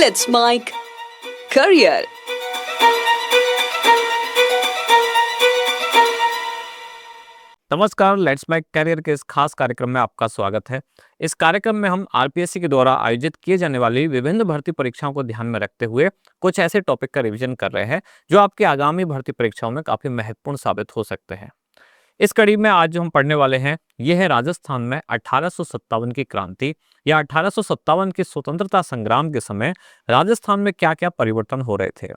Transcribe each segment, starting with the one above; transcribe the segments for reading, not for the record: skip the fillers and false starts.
Let's Make Career. नमस्कार, let's make career के इस खास कार्यक्रम में आपका स्वागत है। इस कार्यक्रम में हम आरपीएससी के द्वारा आयोजित किए जाने वाली विभिन्न भर्ती परीक्षाओं को ध्यान में रखते हुए कुछ ऐसे टॉपिक का रिवीजन कर रहे हैं जो आपकी आगामी भर्ती परीक्षाओं में काफी महत्वपूर्ण साबित हो सकते हैं। इस कड़ी में आज जो हम पढ़ने वाले हैं ये है राजस्थान में 1857 की क्रांति या 1857 के स्वतंत्रता संग्राम के समय राजस्थान में क्या क्या परिवर्तन हो रहे थे।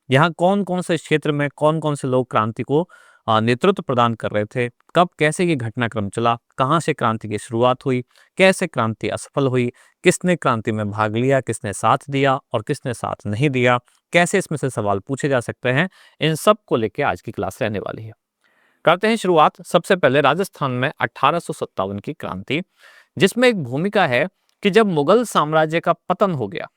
यहाँ कौन कौन से क्षेत्र में कौन कौन से लोग क्रांति को नेतृत्व प्रदान कर रहे थे, कब कैसे ये घटनाक्रम चला, कहाँ से क्रांति की शुरुआत हुई, कैसे क्रांति असफल हुई, किसने क्रांति में भाग लिया, किसने साथ दिया और किसने साथ नहीं दिया, कैसे इसमें से सवाल पूछे जा सकते हैं, इन सब को लेकर आज की क्लास रहने वाली है। करते हैं शुरुआत सबसे पहले राजस्थान में 1857 की क्रांति, जिसमें एक भूमिका है कि जब मुगल साम्राज्य का पतन हो गया,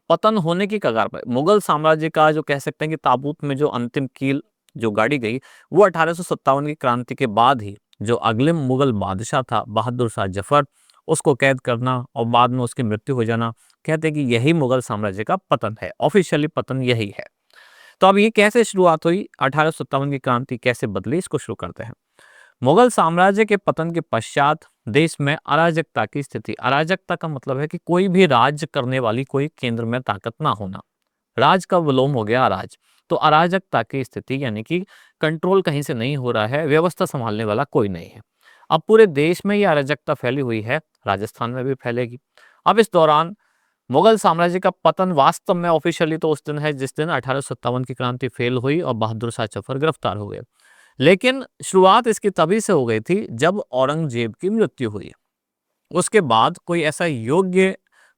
पतन होने की कगार पर मुगल साम्राज्य का जो कह सकते हैं कि ताबूत में जो अंतिम कील जो गाड़ी गई वो 1857 की क्रांति के बाद ही जो अगले मुगल बादशाह था बहादुर शाह जफर, उसको कैद करना और बाद में उसकी मृत्यु हो जाना, कहते हैं कि यही मुगल साम्राज्य का पतन है। ऑफिशियली पतन यही है। तो अब ये कैसे शुरुआत हुई, 1857 की क्रांति कैसे बदली, इसको शुरू करते हैं। मुगल साम्राज्य के पतन के पश्चात देश में अराजकता की स्थिति, अराजकता का मतलब है कि कोई भी राज्य करने वाली कोई केंद्र में ताकत ना होना, राज का विलोम हो गया अराज। तो अराजकता की स्थिति यानी कि कंट्रोल कहीं से नहीं हो रहा है, व्यवस्था संभालने वाला कोई नहीं है। अब पूरे देश में ये अराजकता फैली हुई है, राजस्थान में भी फैलेगी। अब इस दौरान मुगल साम्राज्य का पतन वास्तव में ऑफिशियली तो उस दिन है जिस दिन 1857 की क्रांति फेल हुई और बहादुर शाह जफर गिरफ्तार हो गए। लेकिन शुरुआत इसकी तभी से हो गई थी जब औरंगजेब की मृत्यु हुई। उसके बाद कोई ऐसा योग्य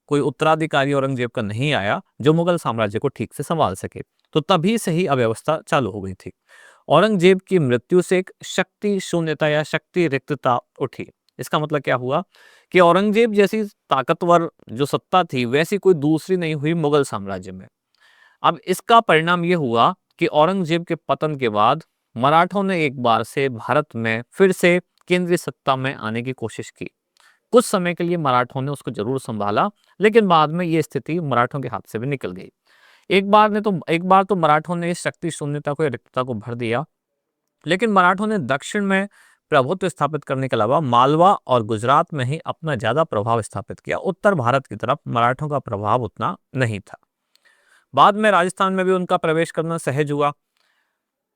कोई उत्तराधिकारी औरंगजेब का नहीं आया जो मुगल साम्राज्य को ठीक से संभाल सके। तो तभी से ही अव्यवस्था चालू हो गई थी। औरंगजेब की मृत्यु से एक शक्ति शून्यता या शक्ति रिक्तता उठी। इसका मतलब क्या हुआ कि औरंगजेब जैसी ताकतवर जो सत्ता थी वैसी कोई दूसरी नहीं हुई मुगल साम्राज्य में। अब इसका परिणाम यह हुआ कि औरंगजेब के पतन के बाद मराठों ने एक बार से भारत में फिर से केंद्रीय सत्ता में आने की कोशिश की। कुछ समय के लिए मराठों ने उसको जरूर संभाला, लेकिन बाद में ये स्थिति मराठों के हाथ से भी निकल गई। एक बार तो मराठों ने इस शक्ति शून्यता को, रिक्तता को भर दिया, लेकिन मराठों ने दक्षिण में प्रभुत्व स्थापित करने के अलावा मालवा और गुजरात में ही अपना ज्यादा प्रभाव स्थापित किया। उत्तर भारत की तरफ मराठों का प्रभाव उतना नहीं था। बाद में राजस्थान में भी उनका प्रवेश करना सहज हुआ।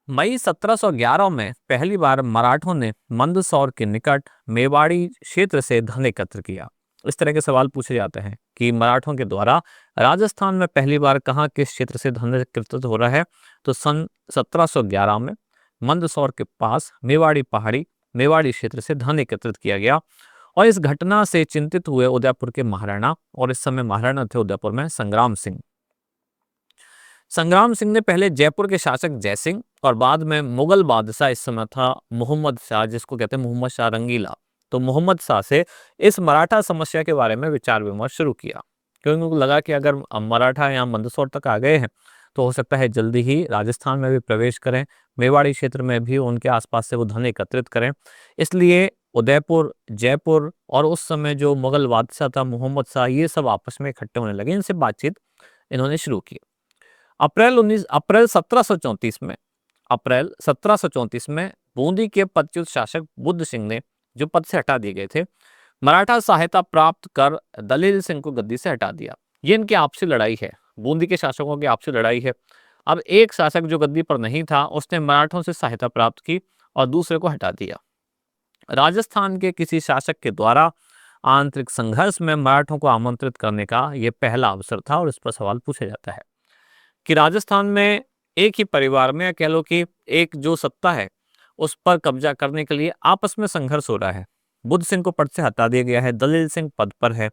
मई 1711 में पहली बार मराठों ने मंदसौर के निकट मेवाड़ी क्षेत्र से धन एकत्र किया। इस तरह के सवाल पूछे जाते हैं कि मराठों के द्वारा राजस्थान में पहली बार कहाँ किस क्षेत्र से धन एकत्रित हो रहा है। तो सन 1711 में मंदसौर के पास मेवाड़ी क्षेत्र से धन एकत्रित किया गया। और इस घटना से चिंतित हुए उदयपुर के महाराणा, और इस समय महाराणा थे उदयपुर में संग्राम सिंह ने पहले जयपुर के शासक जयसिंह और बाद में मुगल बादशाह इस समय था मोहम्मद शाह, जिसको कहते हैं मोहम्मद शाह रंगीला, तो मोहम्मद शाह से इस मराठा समस्या के बारे में विचार विमर्श शुरू किया। क्योंकि उनको लगा कि अगर मराठा यहाँ मंदसौर तक आ गए हैं तो हो सकता है जल्दी ही राजस्थान में भी प्रवेश करें, मेवाड़ी क्षेत्र में भी उनके आसपास से वो धन एकत्रित करें। इसलिए उदयपुर, जयपुर और उस समय जो मुगल बादशाह था मोहम्मद शाह, ये सब आपस में इकट्ठे होने लगे। इनसे बातचीत इन्होंने शुरू की। अप्रैल 1734 में बूंदी के पदच्युत शासक बुद्ध सिंह ने जो पद से हटा दिए गए थे, मराठा सहायता प्राप्त कर दलील सिंह को गद्दी से हटा दिया। ये इनकी आपसी लड़ाई है, बूंदी के शासकों की आपसी लड़ाई है। अब एक शासक जो गद्दी पर नहीं था उसने मराठों से सहायता प्राप्त की और दूसरे को हटा दिया। राजस्थान के किसी शासक के द्वारा आंतरिक संघर्ष में मराठों को आमंत्रित करने का यह पहला अवसर था। और इस पर सवाल पूछा जाता है कि राजस्थान में एक ही परिवार में, कह लो कि एक जो सत्ता है उस पर कब्जा करने के लिए आपस में संघर्ष हो रहा है। बुद्ध सिंह को पद से हटा दिया गया है, दलील सिंह पद पर है।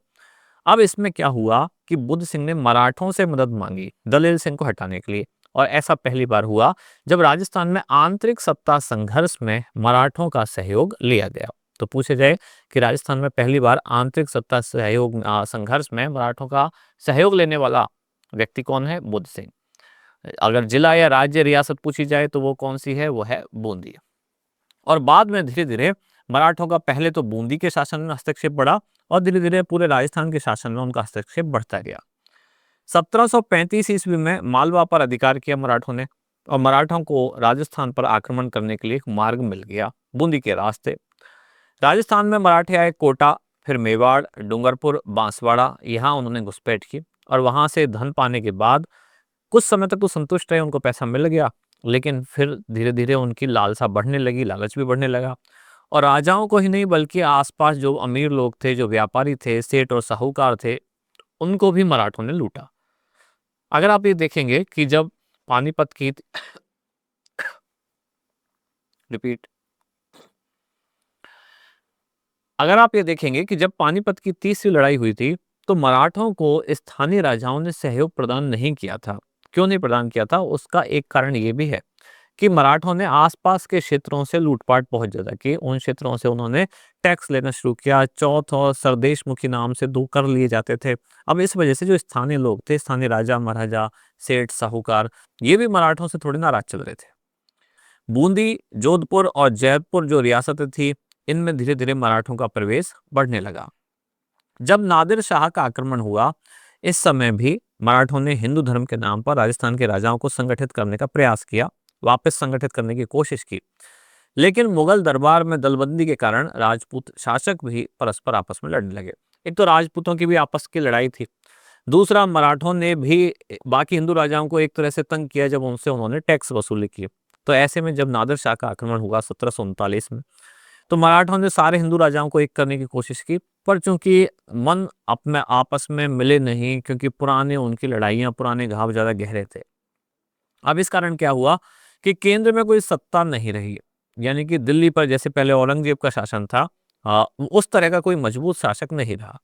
अब इसमें क्या हुआ कि बुद्ध सिंह ने मराठों से मदद मांगी दलील सिंह को हटाने के लिए, और ऐसा पहली बार हुआ जब राजस्थान में आंतरिक सत्ता संघर्ष में मराठों का सहयोग लिया गया। तो पूछे जाए कि राजस्थान में पहली बार आंतरिक सत्ता सहयोग संघर्ष में मराठों का सहयोग लेने वाला व्यक्ति कौन है? बुद्ध सिंह। अगर जिला या राज्य रियासत पूछी जाए तो वो कौन सी है? वो है बूंदी। और बाद में धीरे धीरे मराठों का पहले तो बूंदी के शासन में हस्तक्षेप बढ़ा और धीरे धीरे पूरे राजस्थान के शासन में उनका हस्तक्षेप बढ़ता गया। 1735 ईस्वी में मालवा पर अधिकार किया मराठों ने और मराठों को राजस्थान पर आक्रमण करने के लिए एक मार्ग मिल गया बूंदी के रास्ते। राजस्थान में मराठे आए कोटा, फिर मेवाड़, डूंगरपुर, बांसवाड़ा, यहाँ उन्होंने घुसपैठ की और वहां से धन पाने के बाद कुछ समय तक तो संतुष्ट रहे, उनको पैसा मिल गया, लेकिन फिर धीरे धीरे उनकी लालसा बढ़ने लगी, लालच भी बढ़ने लगा और राजाओं को ही नहीं बल्कि आसपास जो अमीर लोग थे, जो व्यापारी थे, सेठ और साहूकार थे, उनको भी मराठों ने लूटा। अगर आप ये देखेंगे कि जब पानीपत की रिपीट अगर आप ये देखेंगे कि जब पानीपत की तीसरी लड़ाई हुई थी तो मराठों को स्थानीय राजाओं ने सहयोग प्रदान नहीं किया था। क्यों नहीं प्रदान किया था? उसका एक कारण ये भी है कि मराठों ने आसपास के क्षेत्रों से लूटपाट बहुत ज्यादा की। उन क्षेत्रों से उन्होंने टैक्स लेना शुरू किया। चौथ और सरदेशमुखी नाम से दो कर लिए जाते थे। अब इस वजह से जो स्थानीय लोग थे, स्थानीय राजा महाराजा, सेठ, साहूकार, ये भी मराठों से थोड़े नाराज चल रहे थे। बूंदी, जोधपुर और जयपुर जो रियासतें थी, इनमें धीरे धीरे मराठों का प्रवेश बढ़ने लगा। जब नादिर शाह का आक्रमण हुआ, इस समय भी मराठों ने हिंदू धर्म के नाम पर राजस्थान के राजाओं को संगठित करने का प्रयास किया, वापस संगठित करने की कोशिश की। लेकिन मुगल दरबार में दलबंदी के कारण राजपूत शासक भी परस्पर आपस में लड़ने लगे। एक तो राजपूतों की भी आपस की लड़ाई थी, दूसरा मराठों ने भी बाकी हिंदू राजाओं को एक तरह से तंग किया जब उनसे उन्होंने टैक्स वसूली की। तो ऐसे में जब नादिर शाह का आक्रमण हुआ 1739 में, तो मराठों ने सारे हिंदू राजाओं को एक करने की कोशिश की, पर चूंकि मन अपने आपस में मिले नहीं, क्योंकि पुराने उनकी लड़ाइयां, पुराने घाव ज्यादा गहरे थे। अब इस कारण क्या हुआ कि केंद्र में कोई सत्ता नहीं रही, यानी कि दिल्ली पर जैसे पहले औरंगजेब का शासन था, उस तरह का कोई मजबूत शासक नहीं रहा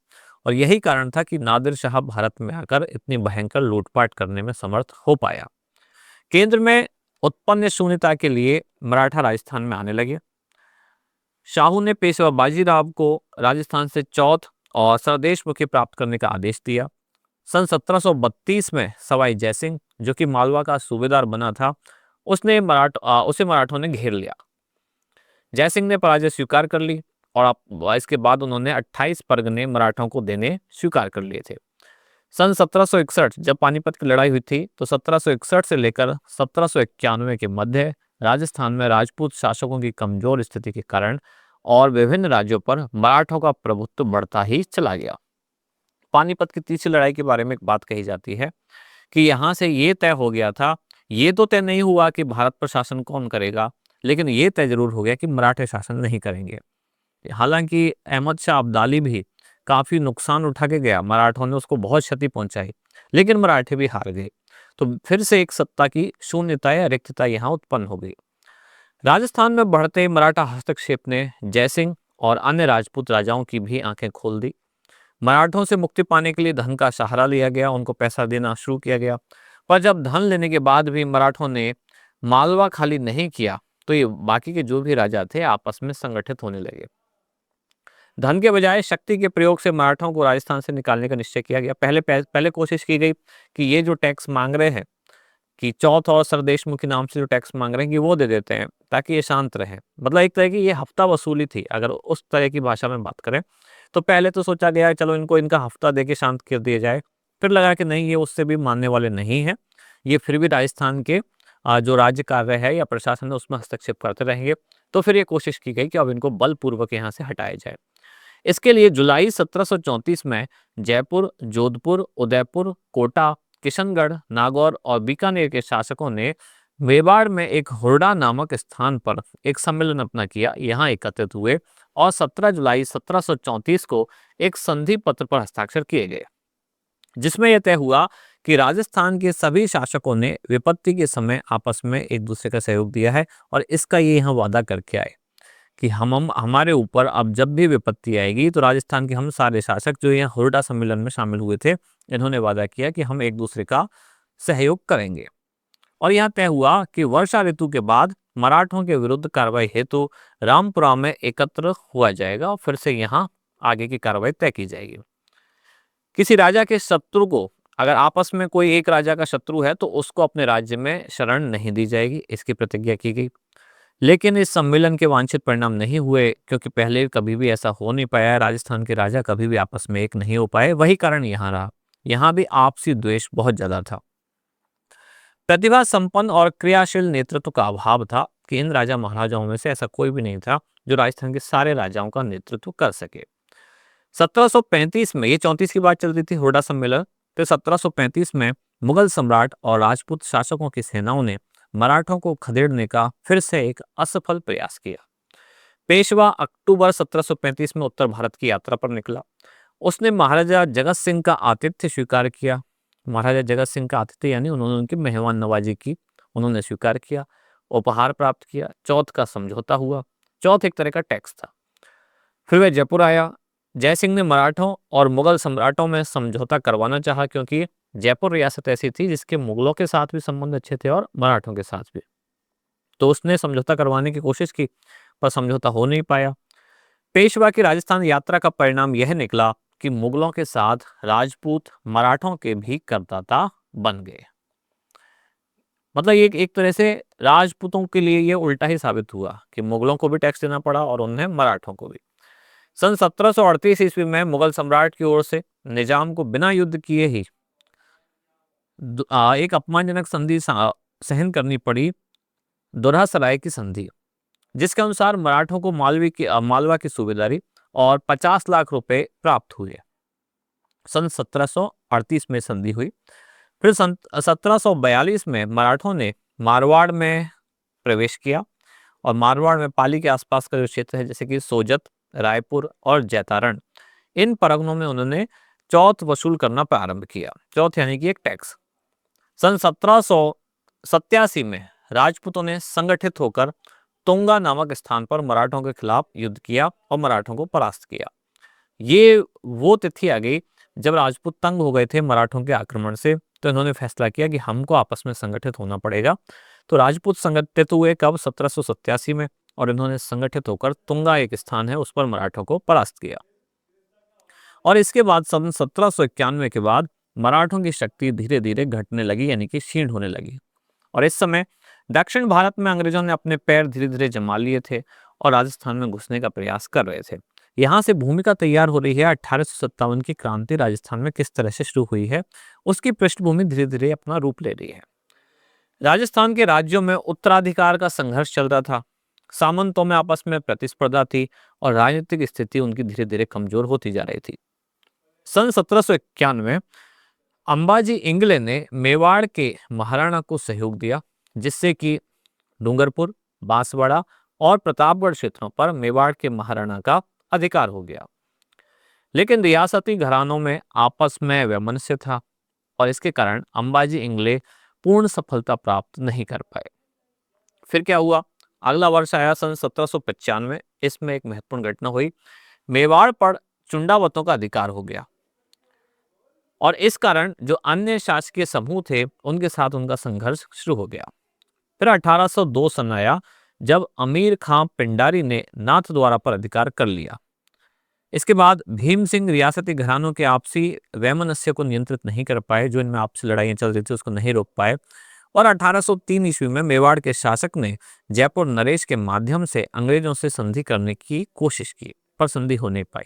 और यही कारण था कि नादिर शाह भारत में आकर इतनी भयंकर लूटपाट करने में समर्थ हो पाया। केंद्र में उत्पन्न शून्यता के लिए मराठा राजस्थान में आने लगे। शाहू ने पेशवा बाजीराव को राजस्थान से चौथ और सरदेशमुखी प्राप्त करने का आदेश दिया। सन 1732 में सवाई जयसिंह, जो कि मालवा का सूबेदार बना था, उसे मराठों ने घेर लिया। जयसिंह ने पराजय स्वीकार कर ली और इसके बाद उन्होंने 28 परगने मराठों को देने स्वीकार कर लिए थे। सन 1761 जब पानीपत की लड़ाई हुई थी, तो 1761 से लेकर 1791 के मध्य राजस्थान में राजपूत शासकों की कमजोर स्थिति के कारण और विभिन्न राज्यों पर मराठों का प्रभुत्व बढ़ता ही चला गया। पानीपत की तीसरी लड़ाई के बारे में एक बात कही जाती है कि यहाँ से ये तय हो गया था, ये तो तय नहीं हुआ कि भारत पर शासन कौन करेगा, लेकिन ये तय जरूर हो गया कि मराठे शासन नहीं करेंगे। हालांकि अहमद शाह अब्दाली भी काफी नुकसान उठा के गया, मराठों ने उसको बहुत क्षति पहुंचाई, लेकिन मराठे भी हार गए। तो फिर से एक सत्ता की शून्यता या रिक्तता यहाँ उत्पन्न हो गई। राजस्थान में बढ़ते मराठा हस्तक्षेप ने जयसिंह और अन्य राजपूत राजाओं की भी आंखें खोल दी। मराठों से मुक्ति पाने के लिए धन का सहारा लिया गया, उनको पैसा देना शुरू किया गया। पर जब धन लेने के बाद भी मराठों ने मालवा खाली नहीं किया, तो ये बाकी के जो भी राजा थे आपस में संगठित होने लगे। धन के बजाय शक्ति के प्रयोग से मराठों को राजस्थान से निकालने का निश्चय किया गया। पहले कोशिश की गई कि ये जो टैक्स मांग रहे हैं, कि चौथ और सरदेशमुखी नाम से जो टैक्स मांग रहे हैं, कि वो दे देते हैं ताकि ये शांत रहे। मतलब एक तरह की ये हफ्ता वसूली थी, अगर उस तरह की भाषा में बात करें। तो पहले तो सोचा गया चलो इनको इनका हफ्ता देके शांत कर दिया जाए, फिर लगा कि नहीं, ये उससे भी मानने वाले नहीं है, ये फिर भी राजस्थान के जो राज्य कार्य है या प्रशासन है उसमें हस्तक्षेप करते रहेंगे। तो फिर ये कोशिश की गई कि अब इनको बलपूर्वक यहाँ से हटाया जाए। इसके लिए जुलाई 1734 में जयपुर, जोधपुर, उदयपुर, कोटा, किशनगढ़, नागौर और बीकानेर के शासकों ने मेवाड़ में एक हुरडा नामक स्थान पर एक सम्मेलन अपना किया, यहाँ एकत्रित हुए और 17 जुलाई 1734 को एक संधि पत्र पर हस्ताक्षर किए गए, जिसमें यह तय हुआ कि राजस्थान के सभी शासकों ने विपत्ति के समय आपस में एक दूसरे का सहयोग दिया है और इसका ये यहाँ वादा करके आए कि हम हमारे ऊपर अब जब भी विपत्ति आएगी तो राजस्थान के हम सारे शासक जो यहाँ हुरडा सम्मेलन में शामिल हुए थे, इन्होंने वादा किया कि हम एक दूसरे का सहयोग करेंगे। और यहाँ तय हुआ कि वर्षा ऋतु के बाद मराठों के विरुद्ध कार्रवाई हेतु रामपुरा में एकत्र हुआ जाएगा और फिर से यहाँ आगे की कार्रवाई तय की जाएगी। किसी राजा के शत्रु को, अगर आपस में कोई एक राजा का शत्रु है, तो उसको अपने राज्य में शरण नहीं दी जाएगी, इसकी प्रतिज्ञा की गई। लेकिन इस सम्मेलन के वांछित परिणाम नहीं हुए, क्योंकि पहले कभी भी ऐसा हो नहीं पाया, राजस्थान के राजा कभी भी आपस में एक नहीं हो पाए। वही कारण यहाँ रहा यहाँ भी आपसी द्वेष बहुत ज्यादा था। प्रतिभा संपन्न और क्रियाशील नेतृत्व का अभाव था कि इन राजा महाराजाओं में से ऐसा कोई भी नहीं था जो राजस्थान के सारे राजाओं का नेतृत्व कर सके। 1735 में, ये 34 की बात चल रही थी, हुड्डा सम्मेलन। तो 1735 में मुगल सम्राट और राजपूत शासकों की सेनाओं ने मराठों को खदेड़ने का फिर से एक असफल प्रयास किया। पेशवा अक्टूबर 1735 में उत्तर भारत की यात्रा पर निकला। उसने महाराजा जगत सिंह का आतिथ्य स्वीकार किया। महाराजा जगत सिंह का आतिथ्य यानी उन्होंने उनकी मेहमान नवाजी की, उन्होंने स्वीकार किया, उपहार प्राप्त किया, चौथ का समझौता हुआ। चौथ एक तरह का टैक्स था। फिर वह जयपुर आया। जयसिंह ने मराठों और मुगल सम्राटों में समझौता करवाना चाहा, क्योंकि जयपुर रियासत ऐसी थी जिसके मुगलों के साथ भी संबंध अच्छे थे और मराठों के साथ भी। तो उसने समझौता करवाने की कोशिश की, पर समझौता हो नहीं पाया। पेशवा की राजस्थान यात्रा का परिणाम यह निकला कि मुगलों के साथ राजपूत मराठों के भी करदाता बन गए। मतलब ये एक तरह से राजपूतों के लिए ये उल्टा ही साबित हुआ कि मुगलों को भी टैक्स देना पड़ा और उन्हें मराठों को भी। सन 1738 ईस्वी में मुगल सम्राट की ओर से निजाम को बिना युद्ध किए ही एक अपमानजनक संधि सहन करनी पड़ी, दोरहा सराय की संधि, जिसके अनुसार मराठों को मालवा की सूबेदारी और 50 लाख रुपए प्राप्त हुए। सन 1738 में संधि हुई। फिर सन 1742 में मराठों ने मारवाड़ में प्रवेश किया और मारवाड़ में पाली के आसपास का जो क्षेत्र है, जैसे कि सोजत, रायपुर और जैतारण, इन परगनों में उन्होंने चौथ वसूल करना प्रारंभ किया। चौथ यानी कि एक टैक्स। सन 1787 में राजपूतों ने संगठित होकर तुंगा नामक स्थान पर मराठों के खिलाफ युद्ध किया और मराठों को परास्त किया। ये वो तिथि आ गई जब राजपूत तंग हो गए थे मराठों के आक्रमण से, तो इन्होंने फैसला किया कि हमको आपस में संगठित होना पड़ेगा। तो राजपूत संगठित हुए कब? 1787 में, और इन्होंने संगठित होकर तुंगा एक स्थान है उस पर मराठों को परास्त किया। और इसके बाद सन 1791 के बाद मराठों की शक्ति धीरे धीरे घटने लगी, यानी कि क्षीण होने लगी। और इस समय दक्षिण भारत में अंग्रेजों ने अपने पैर धीरे धीरे जमा लिए थे और राजस्थान में घुसने का प्रयास कर रहे थे। यहाँ से भूमिका तैयार हो रही है 1857 की क्रांति राजस्थान में किस तरह से शुरू हुई है, उसकी पृष्ठभूमि धीरे धीरे अपना रूप ले रही है। राजस्थान के राज्यों में उत्तराधिकार का संघर्ष चल रहा था, सामंतों में आपस में प्रतिस्पर्धा थी और राजनीतिक स्थिति उनकी धीरे धीरे कमजोर होती जा रही थी। सन 1791 में अंबाजी इंगले ने मेवाड़ के महाराणा को सहयोग दिया, जिससे कि डूंगरपुर, बांसवाड़ा और प्रतापगढ़ क्षेत्रों पर मेवाड़ के महाराणा का अधिकार हो गया। लेकिन रियासती घरानों में आपस में वैमनस्य था और इसके कारण अंबाजी इंगले पूर्ण सफलता प्राप्त नहीं कर पाए। फिर क्या हुआ? अगला वर्ष आया सन 1795। इसमें एक महत्वपूर्ण घटना हुई। मेवाड़ पर चुंडावतों का अधिकार हो गया और इस कारण जो अन्य शासकीय समूह थे उनके साथ उनका संघर्ष शुरू हो गया। फिर 1802 सन आया जब अमीर खां पिंडारी ने नाथद्वारा पर अधिकार कर लिया। इसके बाद भीम सिंह रियासती घरानों के आपसी वैमनस्य को नियंत्रित नहीं कर पाए, जो इनमें आपसी लड़ाइयां चल रही थी उसको नहीं रोक पाए, और 1803 ईस्वी में मेवाड़ के शासक ने जयपुर नरेश के माध्यम से अंग्रेजों से संधि करने की कोशिश की, पर संधि हो नहीं पाई।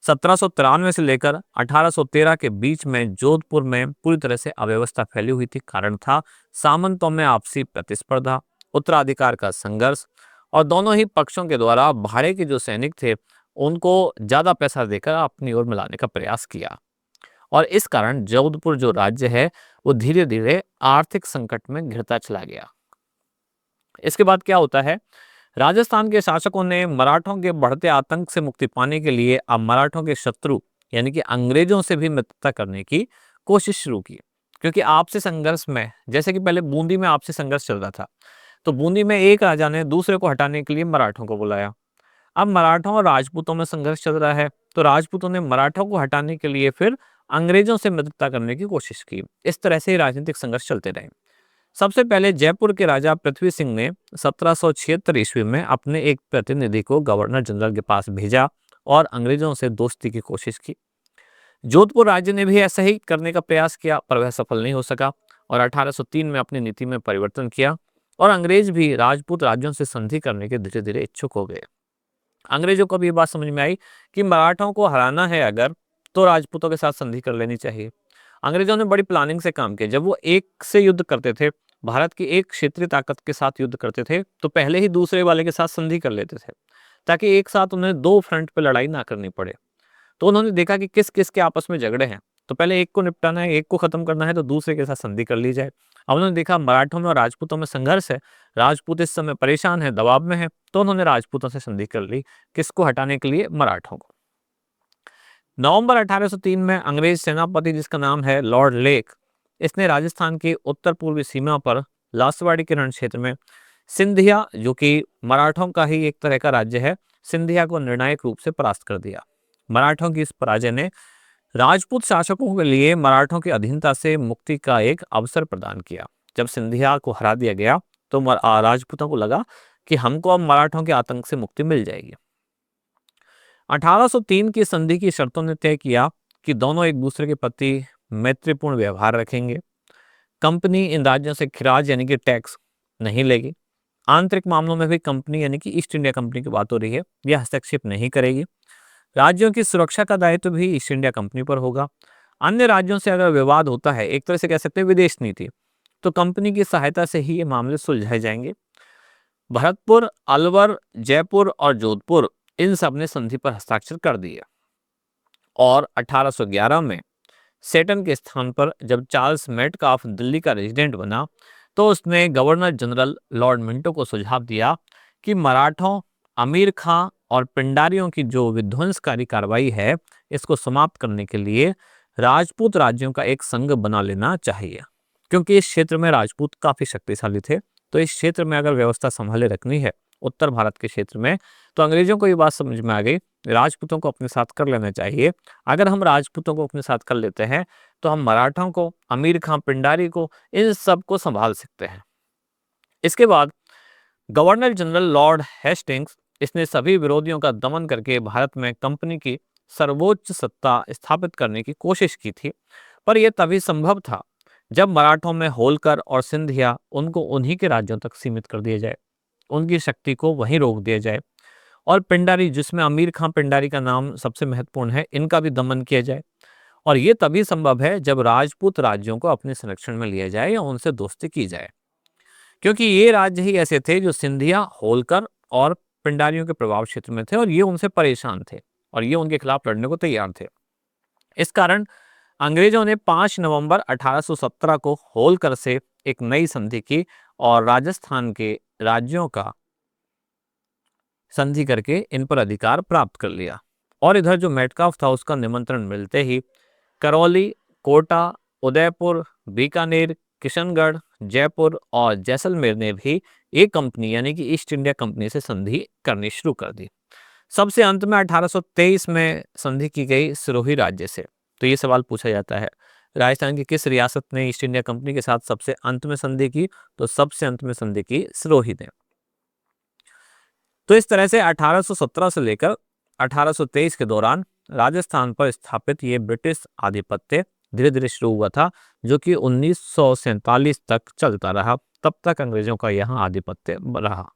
1793 से लेकर 1813 के बीच में जोधपुर में पूरी तरह से अव्यवस्था फैली हुई थी। कारण था सामंतों में आपसी प्रतिस्पर्धा, उत्तराधिकार का संघर्ष और दोनों ही पक्षों के द्वारा भाड़े के जो सैनिक थे उनको ज्यादा पैसा देकर अपनी ओर मिलाने का प्रयास किया और इस कारण जोधपुर जो राज्य है वो धीरे धीरे आर्थिक संकट में घिरता चला गया। इसके बाद क्या होता है? राजस्थान के शासकों ने मराठों के बढ़ते आतंक से मुक्ति पाने के लिए अब मराठों के शत्रु यानी कि अंग्रेजों से भी मित्रता करने की कोशिश शुरू की, क्योंकि आपसी संघर्ष में, जैसे कि पहले बूंदी में आपसी संघर्ष चल रहा था, तो बूंदी में एक राजा ने दूसरे को हटाने के लिए मराठों को बुलाया। अब मराठों और राजपूतों में संघर्ष चल रहा है, तो राजपूतों ने मराठों को हटाने के लिए फिर अंग्रेजों से मित्रता करने की कोशिश की। इस तरह से राजनीतिक संघर्ष चलते रहे। सबसे पहले जयपुर के राजा पृथ्वी सिंह ने 1776 ईस्वी में अपने एक प्रतिनिधि को गवर्नर जनरल के पास भेजा और अंग्रेजों से दोस्ती की कोशिश की। जोधपुर राज्य ने भी ऐसा ही करने का प्रयास किया, पर वह सफल नहीं हो सका और 1803 में अपनी नीति में परिवर्तन किया और अंग्रेज भी राजपूत राज्यों से संधि करने के धीरे धीरे इच्छुक हो गए। अंग्रेजों को भी ये बात समझ में आई कि मराठों को हराना है अगर, तो राजपूतों के साथ संधि कर लेनी चाहिए अंग्रेजों ने बड़ी प्लानिंग से काम किया। जब वो एक से युद्ध करते थे, भारत की एक क्षेत्रीय ताकत के साथ युद्ध करते थे, तो पहले ही दूसरे वाले के साथ संधि कर लेते थे, ताकि एक साथ उन्हें 2 फ्रंट पे लड़ाई ना करनी पड़े। तो उन्होंने देखा कि किस-किस के आपस में झगड़े हैं, तो पहले एक को निपटाना है, एक को खत्म करना है, तो दूसरे के साथ संधि कर ली जाए। अब उन्होंने देखा मराठों में और राजपूतों में संघर्ष है, राजपूत इस समय परेशान हैं, दबाव में हैं, तो उन्होंने राजपूतों से संधि कर ली। किसको हटाने के लिए? मराठों को। नवंबर 1803 में अंग्रेज सेनापति जिसका नाम है लॉर्ड लेक, इसने राजस्थान की उत्तर पूर्वी सीमा पर लासवाड़ी के रण क्षेत्र में सिंधिया, जो कि मराठों का ही एक तरह का राज्य है, सिंधिया को निर्णायक रूप से परास्त कर दिया। मराठों की इस पराजय ने राजपूत शासकों के लिए मराठों की अधीनता से मुक्ति का एक अवसर प्रदान किया। जब सिंधिया को हरा दिया गया तो राजपूतों को लगा कि हमको अब मराठों के आतंक से मुक्ति मिल जाएगी। 1803 की संधि की शर्तों ने तय किया कि दोनों एक दूसरे के प्रति मैत्रीपूर्ण व्यवहार रखेंगे। कंपनी इन राज्यों से खिराज यानी कि टैक्स नहीं लेगी। आंतरिक मामलों में भी कंपनी यानी कि ईस्ट इंडिया कंपनी की बात हो रही है, यह हस्तक्षेप नहीं करेगी। राज्यों की सुरक्षा का दायित्व भी ईस्ट इंडिया कंपनी पर होगा। अन्य राज्यों से अगर विवाद होता है, एक तरह से कह सकते हैं विदेश नीति, तो कंपनी की सहायता से ही ये मामले सुलझाए जाएंगे। भरतपुर, अलवर, जयपुर और जोधपुर इन सब ने संधि पर हस्ताक्षर कर दिए। और 1811 में सेटन के स्थान पर जब चार्ल्स मेटकाफ दिल्ली का रेजिडेंट बना, तो उसने गवर्नर जनरल लॉर्ड मिंटो को सुझाव दिया कि मराठों, अमीर खां और पिंडारियों की जो विध्वंसकारी कार्रवाई है, इसको समाप्त करने के लिए राजपूत राज्यों का एक संघ बना लेना चाहिए। क्योंकि इस क्षेत्र में राजपूत काफी शक्तिशाली थे, तो इस क्षेत्र में अगर व्यवस्था संभाले रखनी है, उत्तर भारत के क्षेत्र में, तो अंग्रेजों को ये बात समझ में आ गई, राजपूतों को अपने साथ कर लेना चाहिए। अगर हम राजपूतों को अपने साथ कर लेते हैं, तो हम मराठों को, अमीर खां, पिंडारी को, इन सब को संभाल सकते हैं। इसके बाद गवर्नर जनरल लॉर्ड हेस्टिंग्स, इसने सभी विरोधियों का दमन करके भारत में कंपनी की सर्वोच्च सत्ता स्थापित करने की कोशिश की थी। पर यह तभी संभव था जब मराठों में होलकर और सिंधिया, उनको उन्हीं के राज्यों तक सीमित कर दिया जाए, उनकी शक्ति को वहीं रोक दिया जाए। और पिंडारी, जिसमें अमीर खां पिंडारी का नाम सबसे महत्वपूर्ण है, इनका भी दमन किया जाए। और ये तभी संभव है जब राजपूत राज्यों को अपने संरक्षण में लिया जाए या उनसे दोस्ती की जाए। क्योंकि ये राज्य ही ऐसे थे जो सिंधिया, होलकर और पिंडारियों के प्रभाव क्षेत्र में थे, और ये उनसे परेशान थे और ये उनके खिलाफ लड़ने को तैयार थे। इस कारण अंग्रेजों ने 5 नवंबर 1817 को होलकर से एक नई संधि की और राजस्थान के राज्यों का संधि करके इन पर अधिकार प्राप्त कर लिया। और इधर जो मेटकाफ था, उसका निमंत्रण मिलते ही करौली, कोटा, उदयपुर, बीकानेर, किशनगढ़, जयपुर और जैसलमेर ने भी एक कंपनी यानी कि ईस्ट इंडिया कंपनी से संधि करनी शुरू कर दी। सबसे अंत में 1823 में संधि की गई सिरोही राज्य से। तो ये सवाल पूछा जाता है, राजस्थान की किस रियासत ने ईस्ट इंडिया कंपनी के साथ सबसे अंत में संधि की? तो सबसे अंत में संधि की सिरोही ने। तो इस तरह से 1817 से लेकर 1823 के दौरान राजस्थान पर स्थापित ये ब्रिटिश आधिपत्य धीरे धीरे शुरू हुआ था, जो कि 1947 तक चलता रहा। तब तक अंग्रेजों का यहाँ आधिपत्य रहा।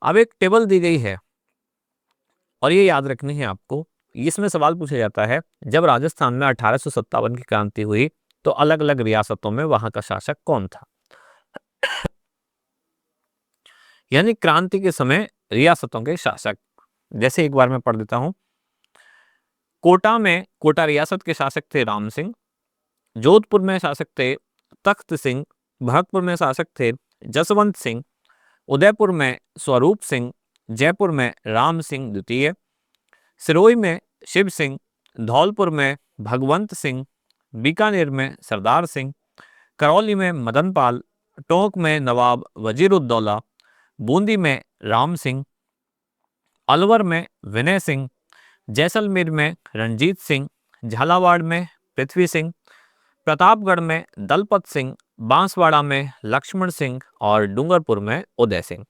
अब एक टेबल दी गई है और ये याद रखनी है आपको। इसमें सवाल पूछा जाता है, जब राजस्थान में 1857 की क्रांति हुई, तो अलग अलग रियासतों में वहां का शासक कौन था? यानी क्रांति के समय रियासतों के शासक, जैसे एक बार मैं पढ़ देता हूं। कोटा में, कोटा रियासत के शासक थे राम सिंह। जोधपुर में शासक थे तख्त सिंह। भरतपुर में शासक थे जसवंत सिंह। उदयपुर में स्वरूप सिंह। जयपुर में राम सिंह द्वितीय। सिरोही में शिव सिंह। धौलपुर में भगवंत सिंह। बीकानेर में सरदार सिंह। करौली में मदन पाल। टोंक में नवाब वजीरुद्दौला। बूंदी में राम सिंह। अलवर में विनय सिंह। जैसलमेर में रणजीत सिंह। झालावाड़ में पृथ्वी सिंह। प्रतापगढ़ में दलपत सिंह। बांसवाड़ा में लक्ष्मण सिंह और डूंगरपुर में उदय सिंह।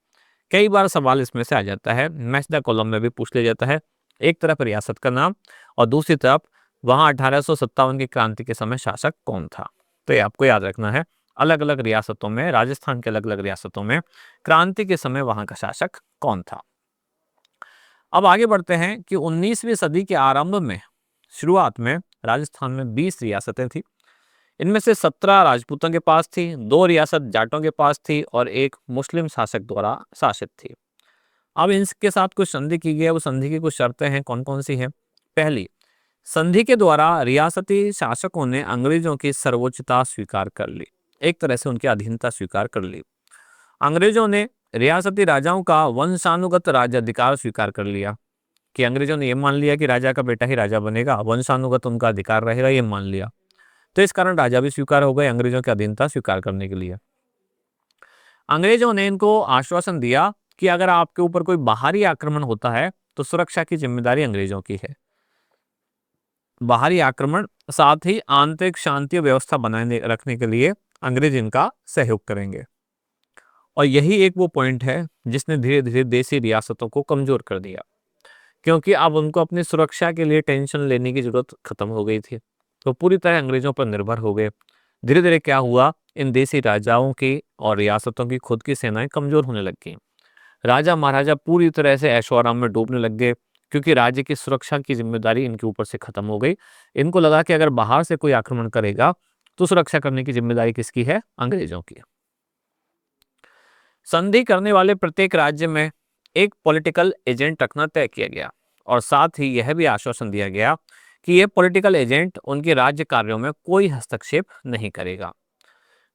कई बार सवाल इसमें से आ जाता है, मैच द कॉलम में भी पूछ लिया जाता है। एक तरफ रियासत का नाम और दूसरी तरफ वहां 1857 की क्रांति के समय शासक कौन था। तो ये आपको याद रखना है, अलग अलग रियासतों में, राजस्थान के अलग अलग रियासतों में क्रांति के समय वहां का शासक कौन था। अब आगे बढ़ते हैं कि 19वीं सदी के आरंभ में, शुरुआत में राजस्थान में 20 रियासतें थी। इनमें से 17 राजपूतों के पास थी, 2 रियासत जाटों के पास थी और एक मुस्लिम शासक द्वारा शासित थी। अब इनके साथ कुछ संधि की गई है, वो संधि की कुछ शर्तें हैं, कौन-कौन सी हैं? पहली, संधि के द्वारा रियासती शासकों ने अंग्रेजों की सर्वोच्चता स्वीकार कर ली, एक तरह से उनकी अधीनता स्वीकार कर ली। अंग्रेजों ने रियासती राजाओं का वंशानुगत राज्याधिकार स्वीकार कर लिया कि अंग्रेजों ने ये मान लिया कि राजा का बेटा ही राजा बनेगा, वंशानुगत उनका अधिकार रहेगा, ये मान लिया। तो इस कारण राजा भी स्वीकार हो गए अंग्रेजों की अधीनता स्वीकार करने के लिए। अंग्रेजों ने इनको आश्वासन दिया कि अगर आपके ऊपर कोई बाहरी आक्रमण होता है तो सुरक्षा की जिम्मेदारी अंग्रेजों की है। बाहरी आक्रमण साथ ही आंतरिक शांति व्यवस्था बनाए रखने के लिए अंग्रेज इनका सहयोग करेंगे। और यही एक वो पॉइंट है जिसने धीरे धीरे देसी रियासतों को कमजोर कर दिया, क्योंकि अब उनको अपनी सुरक्षा के लिए टेंशन लेने की जरूरत खत्म हो गई थी, तो पूरी तरह अंग्रेजों पर निर्भर हो गए। धीरे धीरे क्या हुआ, इन देसी राजाओं की और रियासतों की खुद की सेनाएं कमजोर होने लग गई। राजा महाराजा पूरी तरह से ऐशो आराम में डूबने लग गए, क्योंकि राज्य की सुरक्षा की जिम्मेदारी इनके ऊपर से खत्म हो गई। इनको लगा कि अगर बाहर से कोई आक्रमण करेगा तो सुरक्षा करने की जिम्मेदारी किसकी है? अंग्रेजों की। संधि करने वाले प्रत्येक राज्य में एक पॉलिटिकल एजेंट रखना तय किया गया और साथ ही यह भी आश्वासन दिया गया कि यह पॉलिटिकल एजेंट उनके राज्य कार्यों में कोई हस्तक्षेप नहीं करेगा।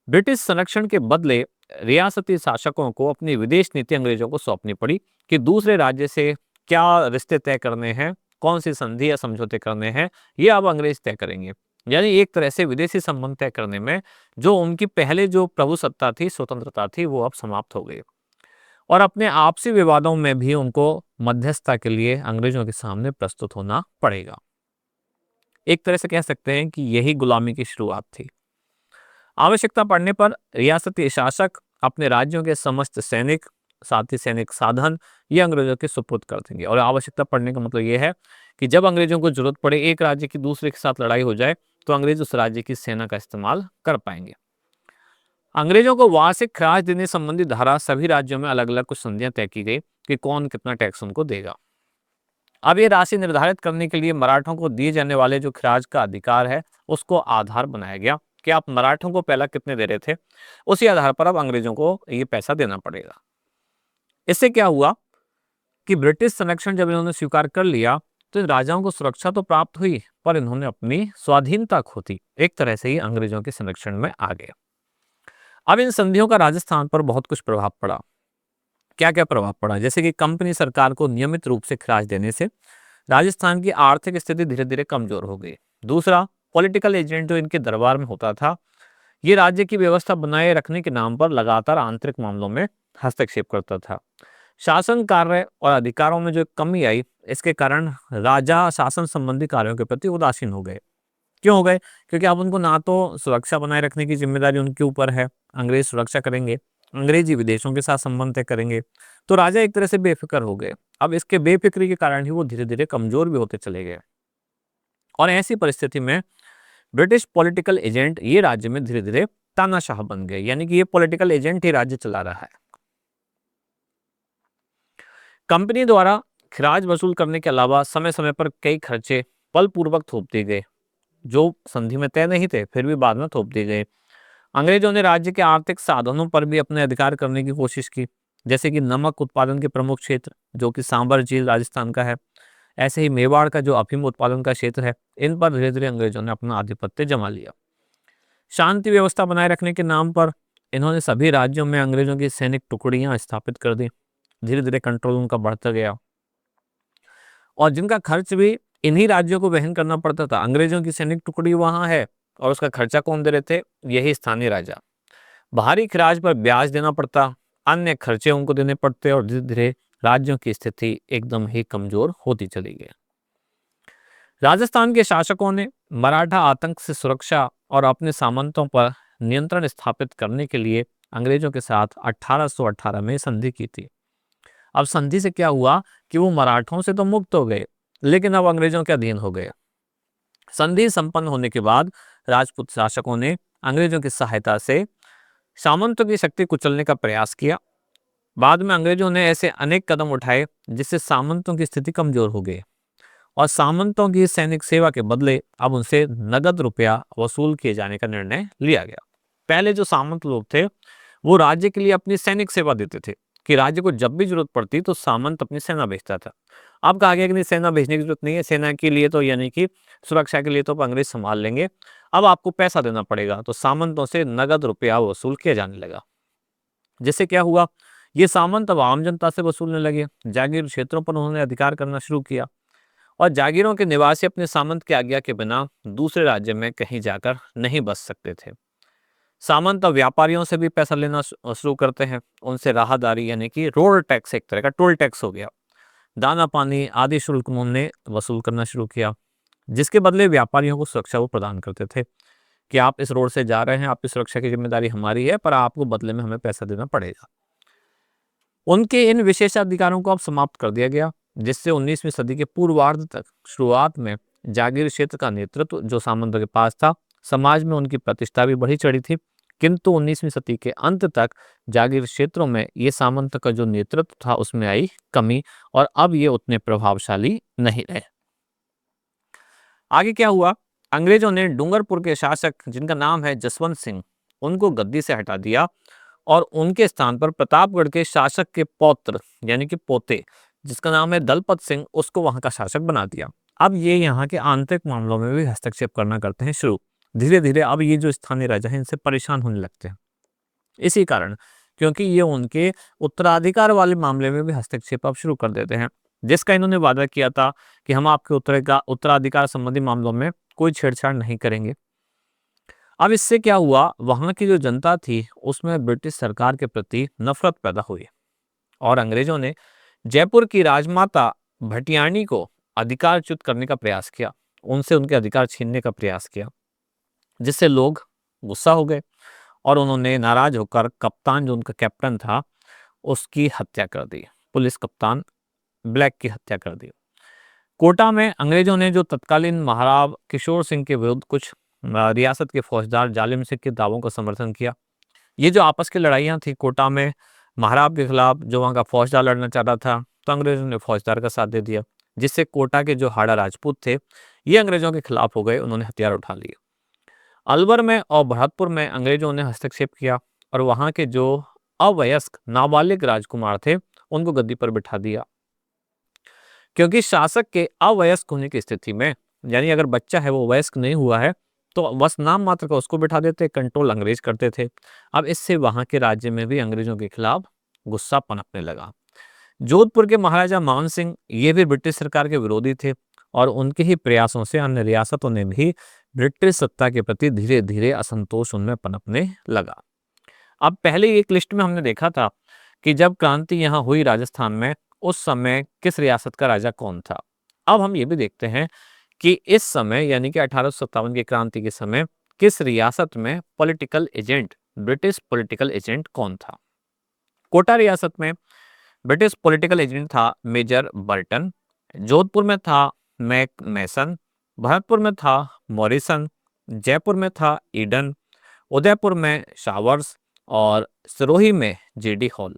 ब्रिटिश संरक्षण के बदले रियासती शासकों को अपनी विदेश नीति अंग्रेजों को सौंपनी पड़ी कि दूसरे राज्य से क्या रिश्ते तय करने हैं, कौन सी संधि या समझौते करने हैं, ये अब अंग्रेज तय करेंगे। यानी एक तरह से विदेशी संबंध तय करने में जो उनकी पहले जो प्रभुसत्ता थी, स्वतंत्रता थी, वो अब समाप्त हो गई। और अपने आपसी विवादों में भी उनको मध्यस्थता के लिए अंग्रेजों के सामने प्रस्तुत होना पड़ेगा। एक तरह से कह सकते हैं कि यही गुलामी की शुरुआत थी। आवश्यकता पड़ने पर रियासती शासक अपने राज्यों के समस्त सैनिक, साथ ही सैनिक साधन ये अंग्रेजों के सुपुर्द कर देंगे। और आवश्यकता पड़ने का मतलब ये है कि जब अंग्रेजों को जरूरत पड़े, एक राज्य की दूसरे के साथ लड़ाई हो जाए, तो अंग्रेज उस राज्य की सेना का इस्तेमाल कर पाएंगे। अंग्रेजों को वार्षिक खराज देने संबंधी धारा सभी राज्यों में अलग अलग कुछ संधियां तय की गई कि कौन कितना टैक्स उनको देगा। अब ये राशि निर्धारित करने के लिए मराठों को दिए जाने वाले जो खराज का अधिकार है उसको आधार बनाया गया कि आप मराठों को पहला कितने दे रहे थे, उसी आधार पर अब अंग्रेजों को ये पैसा देना पड़ेगा। इससे क्या हुआ कि ब्रिटिश संरक्षण जब इन्होंने स्वीकार कर लिया तो इन राजाओं को सुरक्षा तो प्राप्त हुई, पर इन्होंने अपनी स्वाधीनता खो दी। एक तरह से ही अंग्रेजों के संरक्षण में आ गए। अब इन संधियों का राजस्थान पर बहुत कुछ प्रभाव पड़ा। क्या क्या प्रभाव पड़ा? जैसे कि कंपनी सरकार को नियमित रूप से खराज देने से राजस्थान की आर्थिक स्थिति धीरे धीरे कमजोर हो गई। दूसरा, पॉलिटिकल एजेंट जो इनके दरबार में होता था, ये राज्य की व्यवस्था बनाए रखने के नाम पर लगातार आंतरिक मामलों में हस्तक्षेप करता था। शासन कार्य और अधिकारों में जो कमी आई, इसके कारण राजा शासन संबंधी कार्यों के प्रति उदासीन हो गए। क्यों हो गए? क्योंकि अब उनको ना तो सुरक्षा बनाए रखने की जिम्मेदारी उनके ऊपर है, अंग्रेज सुरक्षा करेंगे, अंग्रेजी विदेशों के साथ संबंध तय करेंगे, तो राजा एक तरह से बेफिक्र हो गए। अब इसके बेफिक्री के कारण ही वो धीरे धीरे कमजोर भी होते चले गए। और ऐसी परिस्थिति में ब्रिटिश पॉलिटिकल एजेंट ये राज्य में धीरे धीरे तानाशाह बन गए, यानी कि ये पॉलिटिकल एजेंट ही राज्य चला रहा है। कंपनी द्वारा खराज वसूल करने के अलावा समय समय पर कई खर्चे बलपूर्वक थोप दिए गए, जो संधि में तय नहीं थे, फिर भी बाद में थोप दिए गए। अंग्रेजों ने राज्य के आर्थिक साधनों पर भी अपने अधिकार करने की कोशिश की, जैसे कि नमक उत्पादन के प्रमुख क्षेत्र जो कि सांबर झील राजस्थान का है, ऐसे ही मेवाड़ का जो अफीम उत्पादन का क्षेत्र है, इन पर धीरे धीरे अंग्रेजों ने अपना आधिपत्य जमा लिया। शांति व्यवस्था बनाए रखने के नाम पर इन्होंने सभी राज्यों में अंग्रेजों की सैनिक टुकड़ियां स्थापित कर दी। धीरे धीरे कंट्रोल उनका बढ़ता गया और जिनका खर्च भी इन्हीं राज्यों को वहन करना पड़ता था। अंग्रेजों की सैनिक टुकड़ी वहां है और उसका खर्चा कौन दे रहे थे? यही स्थानीय राजा। बाहरी खराज पर ब्याज देना पड़ता, अन्य खर्चे उनको देने पड़ते और धीरे धीरे राज्यों की स्थिति एकदम ही कमजोर होती चली गई। राजस्थान के शासकों ने मराठा आतंक से सुरक्षा और अपने सामंतों पर नियंत्रण स्थापित करने के लिए अंग्रेजों के साथ 1818 में संधि की थी। अब संधि से क्या हुआ कि वो मराठों से तो मुक्त हो गए, लेकिन अब अंग्रेजों के अधीन हो गए। संधि संपन्न होने के बाद राजपूत शासकों ने अंग्रेजों की सहायता से सामंतों की शक्ति कुचलने का प्रयास किया। बाद में अंग्रेजों ने ऐसे अनेक कदम उठाए जिससे सामंतों की स्थिति कमजोर हो गई और सामंतों की सैनिक सेवा के बदले अब उनसे नगद रुपया वसूल किए जाने का निर्णय लिया गया। पहले जो सामंत लोग थे वो राज्य के लिए अपनी सैनिक सेवा देते थे कि राज्य को जब भी जरूरत पड़ती तो सामंत अपनी सेना भेजता था। अब कहा गया कि नहीं, सेना भेजने की जरूरत नहीं है, सेना के लिए तो यानी कि सुरक्षा के लिए तो अंग्रेज संभाल लेंगे, अब आपको पैसा देना पड़ेगा। तो सामंतों से नगद रुपया वसूल किया जाने लगा। जिससे क्या हुआ, ये सामंत अब आम जनता से वसूलने लगे, जागीर क्षेत्रों पर उन्होंने अधिकार करना शुरू किया और जागीरों के निवासी अपने सामंत की आज्ञा के बिना दूसरे राज्य में कहीं जाकर नहीं बस सकते थे। सामंत अब व्यापारियों से भी पैसा लेना शुरू करते हैं, उनसे राहदारी यानी कि रोड टैक्स, एक तरह का टोल टैक्स हो गया, दाना पानी आदि शुल्क उन्होंने वसूल करना शुरू किया, जिसके बदले व्यापारियों को सुरक्षा वो प्रदान करते थे कि आप इस रोड से जा रहे हैं, आपकी सुरक्षा की जिम्मेदारी हमारी है, पर आपको बदले में हमें पैसा देना पड़ेगा। उनके इन विशेषाधिकारों को अब समाप्त कर दिया गया, जिससे 19वीं सदी के पूर्वार्ध तक शुरुआत में जागीर क्षेत्र का नेतृत्व जो सामंतों के पास था, समाज में उनकी प्रतिष्ठा भी बढ़ी चढ़ी थी। किंतु 19वीं सदी के अंत तक जागीर क्षेत्रों में ये सामंत का जो नेतृत्व था उसमें आई कमी और अब ये उतने प्रभावशाली नहीं रहे। आगे क्या हुआ, अंग्रेजों ने डूंगरपुर के शासक जिनका नाम है जसवंत सिंह, उनको गद्दी से हटा दिया और उनके स्थान पर प्रतापगढ़ के शासक के पौत्र यानी कि पोते जिसका नाम है दलपत सिंह, उसको वहां का शासक बना दिया। अब ये यहाँ के आंतरिक मामलों में भी हस्तक्षेप करना करते हैं शुरू। धीरे धीरे अब ये जो स्थानीय राजा हैं इनसे परेशान होने लगते हैं, इसी कारण क्योंकि ये उनके उत्तराधिकार वाले मामले में भी हस्तक्षेप अब शुरू कर देते हैं, जिसका इन्होंने वादा किया था कि हम आपके उत्तराधिकार संबंधी मामलों में कोई छेड़छाड़ नहीं करेंगे। अब इससे क्या हुआ, वहां की जो जनता थी उसमें ब्रिटिश सरकार के प्रति नफरत पैदा हुई और अंग्रेजों ने जयपुर की राजमाता भटियाणी को अधिकारच्युत करने का प्रयास किया, उनसे उनके अधिकार छीनने का प्रयास किया, जिससे लोग गुस्सा हो गए और उन्होंने नाराज होकर कप्तान जो उनका कैप्टन था उसकी हत्या कर दी, पुलिस कप्तान ब्लैक की हत्या कर दी। कोटा में अंग्रेजों ने जो तत्कालीन महाराव किशोर सिंह के विरुद्ध कुछ रियासत के फौजदार जालिम सिंह के दावों का समर्थन किया। ये जो आपस की लड़ाइयाँ थी कोटा में, महाराव के खिलाफ जो वहाँ का फौजदार लड़ना चाहता था तो अंग्रेजों ने फौजदार का साथ दे दिया, जिससे कोटा के जो हाड़ा राजपूत थे ये अंग्रेजों के खिलाफ हो गए, उन्होंने हथियार उठा लिए। अलवर में और भरतपुर में अंग्रेजों ने हस्तक्षेप किया और वहाँ के जो अवयस्क नाबालिग राजकुमार थे उनको गद्दी पर बिठा दिया, क्योंकि शासक के अवयस्क होने की स्थिति में यानी अगर बच्चा है वो वयस्क नहीं हुआ है तो बस नाम मात्र का उसको बिठा देते, कंट्रोल अंग्रेज करते थे। अब इससे वहां के राज्य में भी अंग्रेजों के खिलाफ गुस्सा पनपने लगा। जोधपुर के महाराजा मान सिंह ये भी ब्रिटिश सरकार के विरोधी थे और उनके ही प्रयासों से अन्य रियासतों ने भी ब्रिटिश सत्ता के प्रति धीरे धीरे असंतोष उनमें पनपने लगा। अब पहले एक लिस्ट में हमने देखा था कि जब क्रांति यहाँ हुई राजस्थान में उस समय किस रियासत का राजा कौन था। अब हम ये भी देखते हैं कि इस समय यानी कि 1857 की क्रांति के समय किस रियासत में political agent, British political agent कौन था। कोटा रियासत में ब्रिटिश पॉलिटिकल एजेंट था मेजर बर्टन, जोधपुर में था मैक मैसन, भरतपुर में था मॉरिसन, जयपुर में था ईडन, उदयपुर में शावर्स और सिरोही में जेडी हॉल।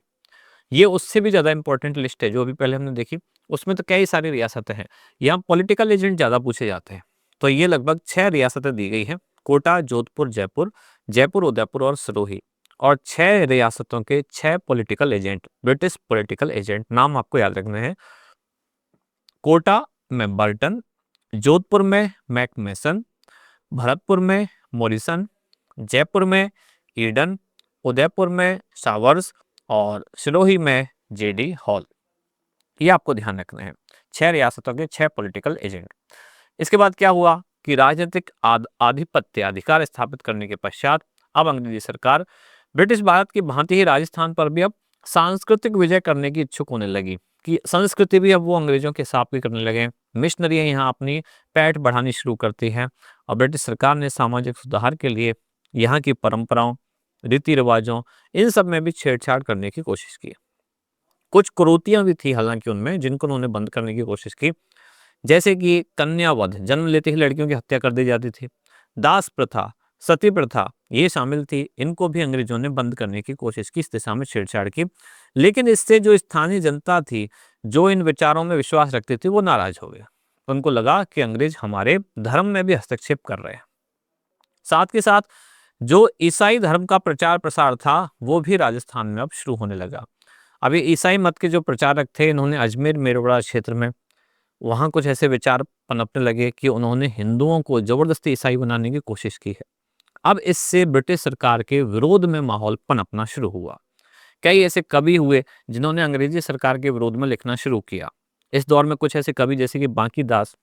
ये उससे भी ज़्यादा इंपॉर्टेंट लिस्ट है जो अभी पहले हमने देखी, उसमें तो कई सारी रियासतें हैं, यहाँ पॉलिटिकल एजेंट ज़्यादा पूछे जाते हैं। तो ये लगभग 6 रियासतें दी गई हैं, कोटा, जोधपुर, जयपुर, जयपुर, उदयपुर और सिरोही, और 6 रियासतों के 6 political agent, British political agent, नाम आपको याद रखने हैं। कोटा में बर्टन, जोधपुर में मैकमेसन, भरतपुर में मॉरिसन, जयपुर में ईडन, उदयपुर में शावर्स और सिरोही में जेडी हॉल। ये आपको ध्यान रखना है, 6 रियासतों के 6 पॉलिटिकल एजेंट। इसके बाद क्या हुआ कि राजनीतिक आधिपत्य अधिकार स्थापित करने के पश्चात अब अंग्रेजी सरकार ब्रिटिश भारत की भांति ही राजस्थान पर भी अब सांस्कृतिक विजय करने की इच्छुक होने लगी कि संस्कृति भी अब वो अंग्रेजों के हिसाब की करने लगे। मिशनरियाँ यहाँ अपनी पैठ बढ़ानी शुरू करती हैं और ब्रिटिश सरकार ने सामाजिक सुधार के लिए यहाँ की परंपराओं, रीति रिवाजों, इन सब में भी छेड़छाड़ करने की कोशिश की। कुछ कुरीतियां भी थी हालांकि उनमें, जिनको उन्होंने बंद करने की कोशिश की, जैसे कि कन्यावध, जन्म लेते ही लड़कियों की हत्या कर दी जाती थी, दास प्रथा, सती प्रथा ये शामिल थी। इनको भी अंग्रेजों ने बंद करने की कोशिश की, इस दिशा में छेड़छाड़ की। लेकिन इससे जो स्थानीय जनता थी, जो इन विचारों में विश्वास रखती थी, वो नाराज हो गया। तो उनको लगा कि अंग्रेज हमारे धर्म में भी हस्तक्षेप कर रहे हैं। साथ के साथ जो ईसाई धर्म का प्रचार प्रसार था वो भी राजस्थान में अब शुरू होने लगा। अब ये ईसाई मत के जो प्रचारक थे, इन्होंने अजमेर मेरवाड़ा क्षेत्र में वहाँ कुछ ऐसे विचार पनपने लगे कि उन्होंने हिंदुओं को जबरदस्ती ईसाई बनाने की कोशिश की है। अब इससे ब्रिटिश सरकार के विरोध में माहौल पनपना शुरू हुआ। कई ऐसे कवि हुए जिन्होंने अंग्रेजी सरकार के विरोध में लिखना शुरू किया। इस दौर में कुछ ऐसे कवि जैसे कि बांकी दास,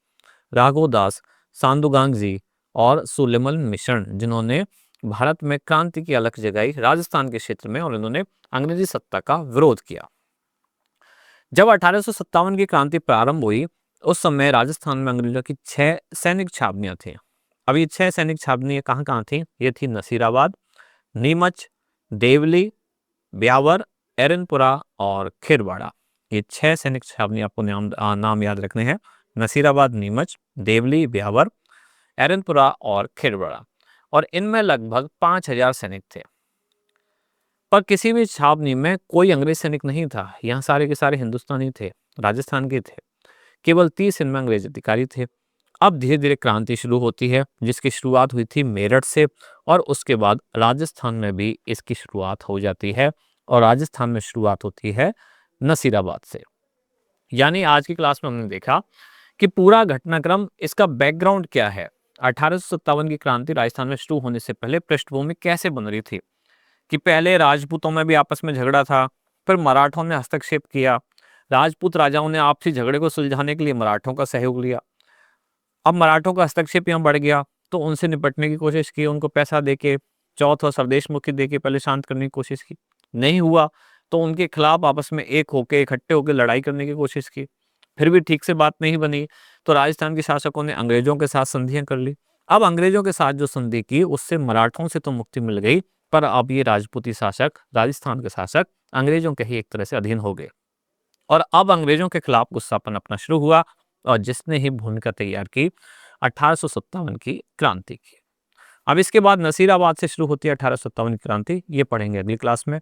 राघव दास, सांदुगांगजी और सुलेमन मिश्रण, जिन्होंने भारत में क्रांति की अलख जगाई राजस्थान के क्षेत्र में, और इन्होंने अंग्रेजी सत्ता का विरोध किया। जब 1857 की क्रांति प्रारंभ हुई उस समय राजस्थान में अंग्रेजों की 6 सैनिक छावनियां थी। अब ये 6 सैनिक छावनियां कहाँ कहाँ थी? ये थी नसीराबाद, नीमच, देवली, ब्यावर, एरनपुरा और खिरवाड़ा। ये 6 सैनिक छावनी आपको नाम याद रखने हैं। नसीराबाद, नीमच, देवली, ब्यावर, एरनपुरा और खिरवाड़ा। और इनमें लगभग 5000 सैनिक थे। पर किसी भी छावनी में कोई अंग्रेज सैनिक नहीं था। यहाँ सारे के सारे हिंदुस्तानी थे, राजस्थान के थे। केवल 30 इनमें अंग्रेज अधिकारी थे। अब धीरे धीरे क्रांति शुरू होती है, जिसकी शुरुआत हुई थी मेरठ से, और उसके बाद राजस्थान में भी इसकी शुरुआत हो जाती है। और राजस्थान में शुरुआत होती है नसीराबाद से। यानी आज की क्लास में हमने देखा कि पूरा घटनाक्रम, इसका बैकग्राउंड क्या है। 1857 की क्रांति राजस्थान में शुरू होने से पहले पृष्ठभूमि कैसे बन रही थी कि पहले राजपूतों में भी आपस में झगड़ा था, फिर मराठों ने हस्तक्षेप किया, राजपूत राजाओं ने आपसी झगड़े को सुलझाने के लिए मराठों का सहयोग लिया। अब मराठों का हस्तक्षेप यहाँ बढ़ गया तो उनसे निपटने की कोशिश की, उनको पैसा देके, चौथ और स्वदेश मुक्ति देके पहले शांत करने की कोशिश की। नहीं हुआ तो उनके खिलाफ आपस में एक होके, इकट्ठे होकर लड़ाई करने की कोशिश की। फिर भी ठीक से बात नहीं बनी तो राजस्थान के शासकों ने अंग्रेजों के साथ संधियां कर ली। अब अंग्रेजों के साथ जो संधि की उससे मराठों से तो मुक्ति मिल गई, पर अब ये राजपूती शासक, राजस्थान के शासक अंग्रेजों के ही एक तरह से अधीन हो गए। और अब अंग्रेजों के खिलाफ गुस्सा पनपना शुरू हुआ, और जिसने ही भूमिका तैयार की 1857 की क्रांति की। अब इसके बाद नसीराबाद से शुरू होती है 1857 की क्रांति। ये पढ़ेंगे अगली क्लास में।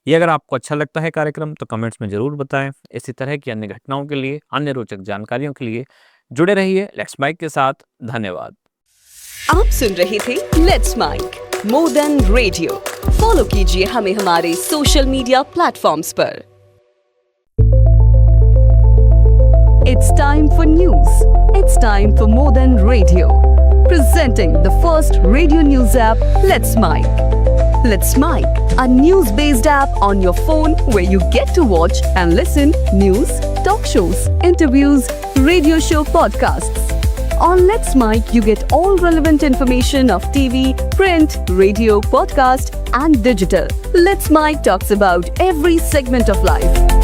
ये अगर आपको अच्छा लगता है कार्यक्रम तो कमेंट्स में जरूर बताएं। इसी तरह की अन्य घटनाओं के लिए, अन्य रोचक जानकारियों के लिए जुड़े रहिए लेट्स माइक के साथ। धन्यवाद। आप सुन रहे थे let's mic more than radio. Follow कीजिए हमें हमारे सोशल मीडिया प्लेटफॉर्म्स पर। It's time for news. It's time for more than radio. Presenting the first radio news app, Let's Mic. Let's Mic, a news-based app on your phone where you get to watch and listen news, talk shows, interviews, radio show podcasts. On Let's Mic, you get all relevant information of TV, print, radio, podcast, and digital. Let's Mic talks about every segment of life.